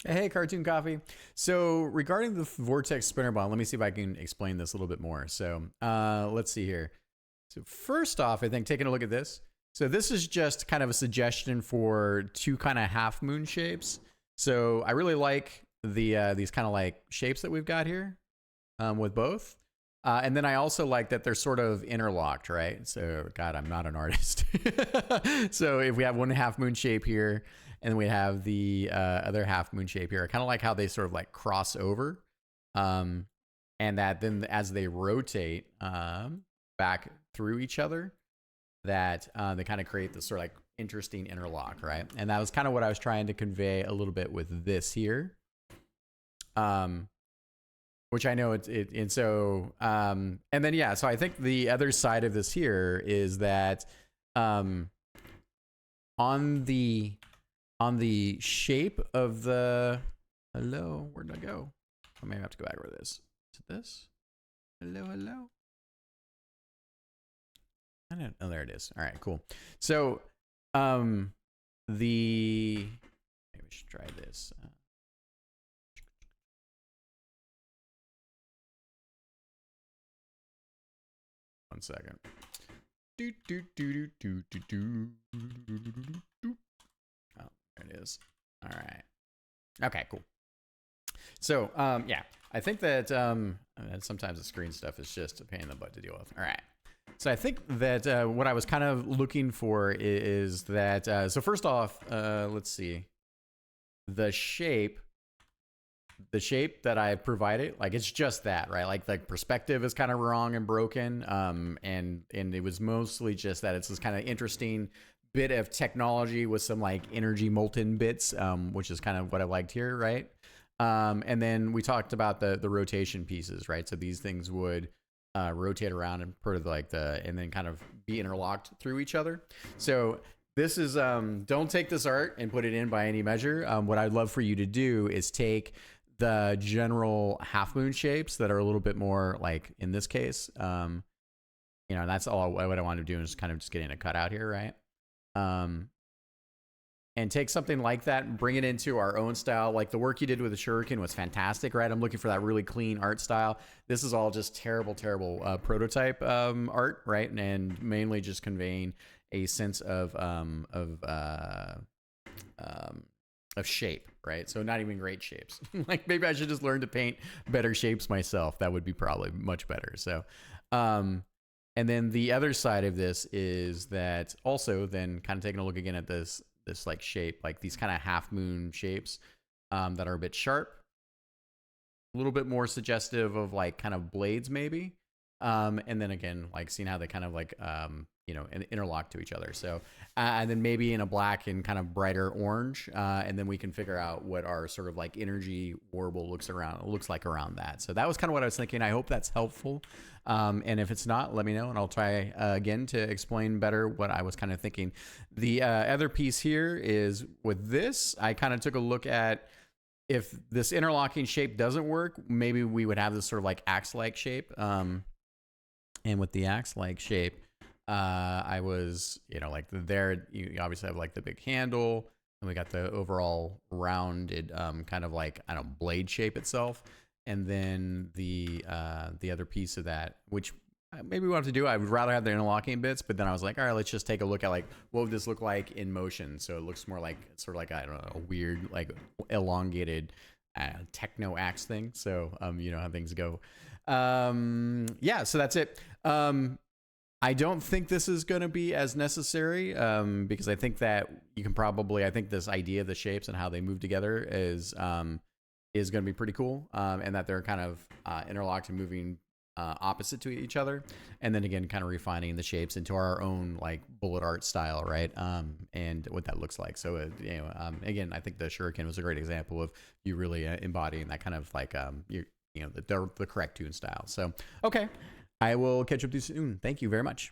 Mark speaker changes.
Speaker 1: Hey, Cartoon Coffee. So regarding the Vortex spinner bond, let me see if I can explain this a little bit more. So let's see here. So first off, I think taking a look at this. So this is just kind of a suggestion for two kind of half moon shapes. So I really like the these kind of like shapes that we've got here with both. And then I also like that they're sort of interlocked, right? So, God, I'm not an artist. So if we have one half moon shape here, and we have the other half moon shape here, I kind of like how they sort of like cross over. And that then as they rotate back through each other, that they kind of create this sort of like interesting interlock, right? And that was kind of what I was trying to convey a little bit with this here. Which I know and so and then yeah, so I think the other side of this here is that on the shape of the where'd I go? I may have to go back over this. Is it this? Hello. I don't know. Oh, there it is. All right, cool. So maybe we should try this. One second. Oh, there it is. All right. Okay, cool. So, yeah, I think that sometimes the screen stuff is just a pain in the butt to deal with. All right. So I think that what I was kind of looking for is that, so first off, let's see. The shape that I provided, like it's just that, right? Like perspective is kind of wrong and broken. And it was mostly just that it's this kind of interesting bit of technology with some like energy molten bits, which is kind of what I liked here, right? And then we talked about the rotation pieces, right? So these things would rotate around and part of like and then kind of be interlocked through each other. So this is don't take this art and put it in by any measure. What I'd love for you to do is take the general half moon shapes that are a little bit more like in this case, you know, that's all what I want to do is kind of just getting a cutout here, right? And take something like that and bring it into our own style. Like the work you did with the shuriken was fantastic, right? I'm looking for that really clean art style. This is all just terrible prototype art, right? And mainly just conveying a sense of shape, right? So not even great shapes. Like maybe I should just learn to paint better shapes myself. That would be probably much better. So, and then the other side of this is that also then kind of taking a look again at this like shape, like these kind of half moon shapes that are a bit sharp, a little bit more suggestive of like kind of blades maybe. And then again, like seeing how they kind of like, you know, interlock to each other. So, and then maybe in a black and kind of brighter orange. And then we can figure out what our sort of like energy warble looks like around that. So that was kind of what I was thinking. I hope that's helpful. And if it's not, let me know and I'll try again to explain better what I was kind of thinking. The other piece here is with this, I kind of took a look at if this interlocking shape doesn't work, maybe we would have this sort of like axe-like shape. And with the axe-like shape, I was, you know, like there, you obviously have like the big handle, and we got the overall rounded, kind of like, I don't know, blade shape itself. And then the other piece of that, which maybe we have to do, I would rather have the interlocking bits, but then I was like, all right, let's just take a look at like, what would this look like in motion? So it looks more like, sort of like, I don't know, a weird, like elongated techno axe thing. So, you know how things go. Yeah, so that's it. I don't think this is going to be as necessary because I think that you can probably, I think this idea of the shapes and how they move together is going to be pretty cool, and that they're kind of interlocked and moving opposite to each other, and then again kind of refining the shapes into our own like bullet art style, right? And what that looks like. So you know, again, I think the shuriken was a great example of you really embodying that kind of like you know the correct tune style. So okay, I will catch up with you soon. Thank you very much.